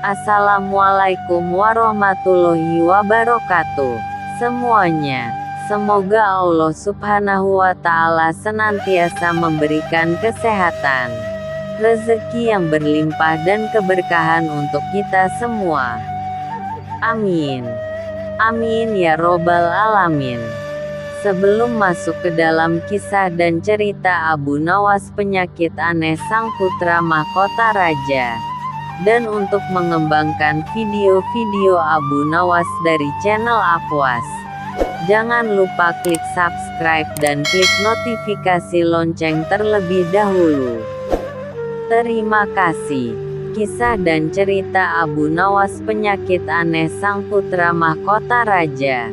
Assalamualaikum warahmatullahi wabarakatuh. Semuanya, semoga Allah Subhanahu wa Ta'ala senantiasa memberikan kesehatan, rezeki yang berlimpah dan keberkahan untuk kita semua. Amin. Amin ya robbal alamin. Sebelum masuk ke dalam kisah dan cerita Abu Nawas penyakit aneh sang putra mahkota raja, dan untuk mengembangkan video-video Abu Nawas dari channel Afwas, jangan lupa klik subscribe dan klik notifikasi lonceng terlebih dahulu. Terima kasih. Kisah dan cerita Abu Nawas penyakit aneh sang putra mahkota raja.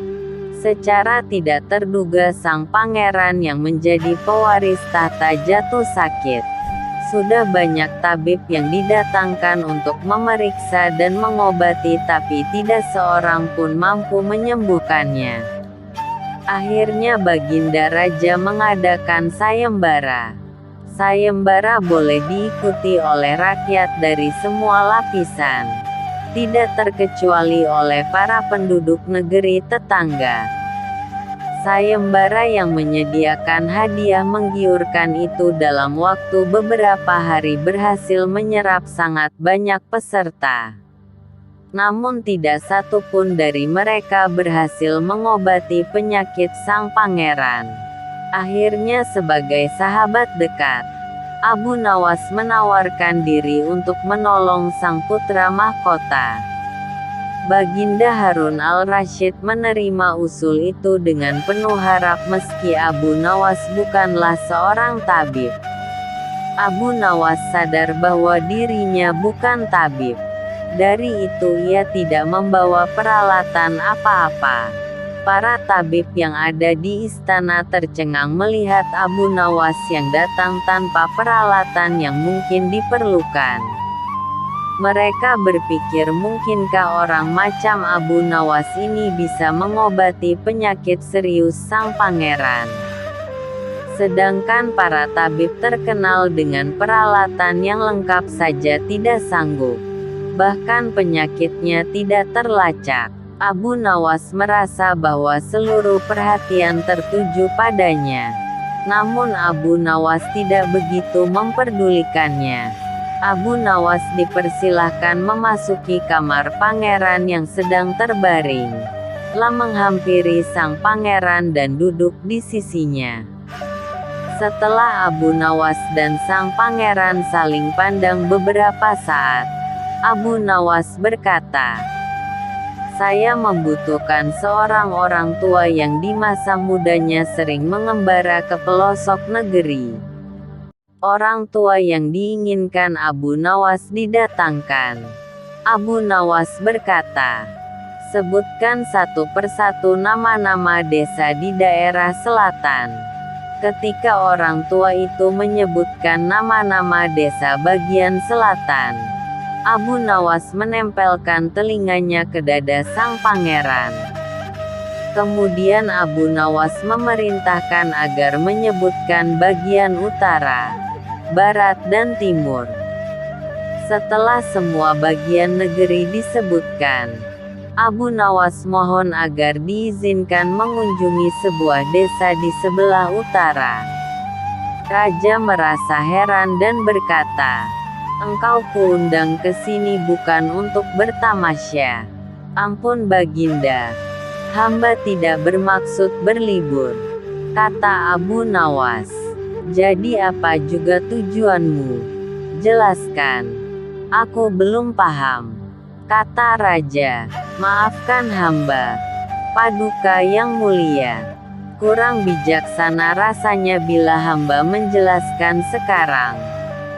Secara tidak terduga sang pangeran yang menjadi pewaris tahta jatuh sakit. Sudah banyak tabib yang didatangkan untuk memeriksa dan mengobati, tapi tidak seorang pun mampu menyembuhkannya. Akhirnya Baginda Raja mengadakan sayembara. Sayembara boleh diikuti oleh rakyat dari semua lapisan, tidak terkecuali oleh para penduduk negeri tetangga. Sayembara yang menyediakan hadiah menggiurkan itu dalam waktu beberapa hari berhasil menyerap sangat banyak peserta. Namun tidak satu pun dari mereka berhasil mengobati penyakit sang pangeran. Akhirnya sebagai sahabat dekat, Abu Nawas menawarkan diri untuk menolong sang putra mahkota. Baginda Harun al-Rasyid menerima usul itu dengan penuh harap meski Abu Nawas bukanlah seorang tabib. Abu Nawas sadar bahwa dirinya bukan tabib. Dari itu ia tidak membawa peralatan apa-apa. Para tabib yang ada di istana tercengang melihat Abu Nawas yang datang tanpa peralatan yang mungkin diperlukan. Mereka berpikir mungkinkah orang macam Abu Nawas ini bisa mengobati penyakit serius sang pangeran. Sedangkan para tabib terkenal dengan peralatan yang lengkap saja tidak sanggup. Bahkan penyakitnya tidak terlacak. Abu Nawas merasa bahwa seluruh perhatian tertuju padanya. Namun Abu Nawas tidak begitu memperdulikannya. Abu Nawas dipersilahkan memasuki kamar pangeran yang sedang terbaring. Lalu menghampiri sang pangeran dan duduk di sisinya. Setelah Abu Nawas dan sang pangeran saling pandang beberapa saat, Abu Nawas berkata, "Saya membutuhkan seorang orang tua yang di masa mudanya sering mengembara ke pelosok negeri." Orang tua yang diinginkan Abu Nawas didatangkan. Abu Nawas berkata, "Sebutkan satu persatu nama-nama desa di daerah selatan." Ketika orang tua itu menyebutkan nama-nama desa bagian selatan, Abu Nawas menempelkan telinganya ke dada sang pangeran. Kemudian Abu Nawas memerintahkan agar menyebutkan bagian utara, barat dan timur. Setelah semua bagian negeri disebutkan, Abu Nawas mohon agar diizinkan mengunjungi sebuah desa di sebelah utara. Raja merasa heran dan berkata, "Engkau kuundang ke sini bukan untuk bertamasya." "Ampun Baginda, hamba tidak bermaksud berlibur," kata Abu Nawas. "Jadi apa juga tujuanmu? Jelaskan." "Aku belum paham," kata raja. "Maafkan hamba, Paduka yang mulia. Kurang bijaksana rasanya bila hamba menjelaskan sekarang,"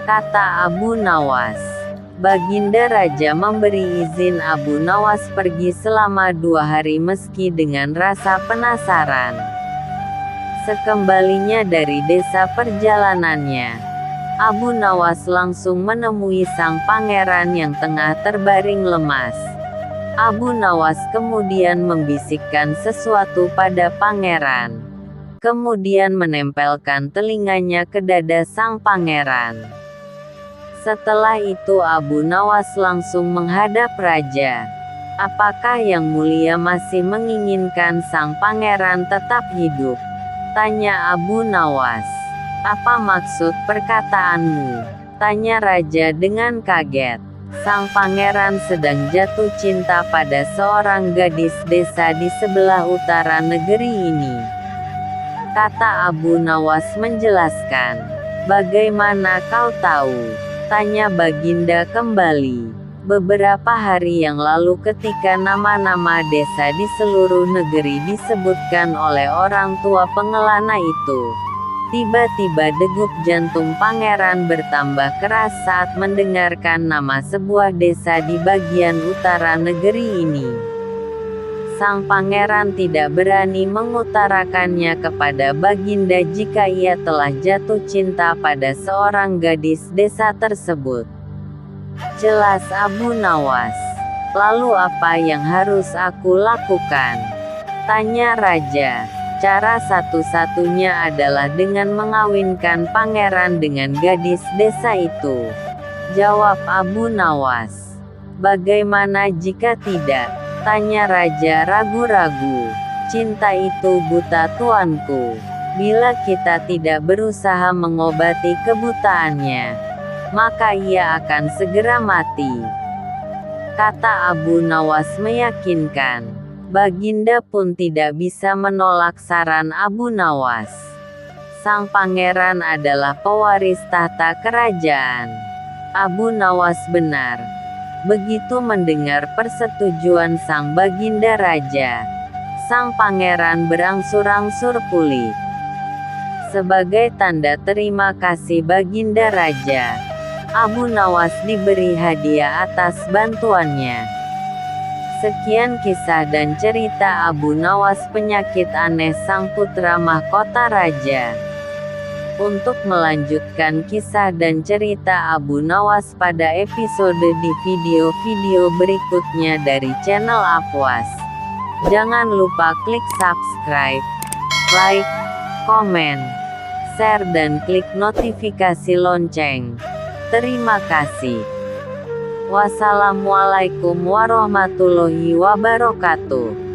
kata Abu Nawas. Baginda Raja memberi izin Abu Nawas pergi selama 2 hari meski dengan rasa penasaran. Sekembalinya dari desa perjalanannya, Abu Nawas langsung menemui sang pangeran yang tengah terbaring lemas. Abu Nawas kemudian membisikkan sesuatu pada pangeran. Kemudian menempelkan telinganya ke dada sang pangeran. Setelah itu Abu Nawas langsung menghadap raja. "Apakah yang mulia masih menginginkan sang pangeran tetap hidup?" tanya Abu Nawas. "Apa maksud perkataanmu?" tanya raja dengan kaget. Sang pangeran sedang jatuh cinta pada seorang gadis desa di sebelah utara negeri ini, kata Abu Nawas menjelaskan. "Bagaimana kau tahu?" tanya Baginda kembali. "Beberapa hari yang lalu ketika nama-nama desa di seluruh negeri disebutkan oleh orang tua pengelana itu, tiba-tiba degup jantung pangeran bertambah keras saat mendengarkan nama sebuah desa di bagian utara negeri ini. Sang pangeran tidak berani mengutarakannya kepada Baginda jika ia telah jatuh cinta pada seorang gadis desa tersebut," jelas Abu Nawas. "Lalu apa yang harus aku lakukan?" tanya raja. "Cara satu-satunya adalah dengan mengawinkan pangeran dengan gadis desa itu," jawab Abu Nawas. "Bagaimana jika tidak?" tanya raja ragu-ragu. "Cinta itu buta tuanku. Bila kita tidak berusaha mengobati kebutaannya, maka ia akan segera mati," kata Abu Nawas meyakinkan. Baginda pun tidak bisa menolak saran Abu Nawas. Sang pangeran adalah pewaris tahta kerajaan. Abu Nawas benar. Begitu mendengar persetujuan sang Baginda raja, sang pangeran berangsur-angsur pulih. Sebagai tanda terima kasih Baginda raja, Abu Nawas diberi hadiah atas bantuannya. Sekian kisah dan cerita Abu Nawas penyakit aneh sang putra mahkota raja. Untuk melanjutkan kisah dan cerita Abu Nawas pada episode di video-video berikutnya dari channel Afwas, jangan lupa klik subscribe, like, komen, share dan klik notifikasi lonceng. Terima kasih. Wassalamualaikum warahmatullahi wabarakatuh.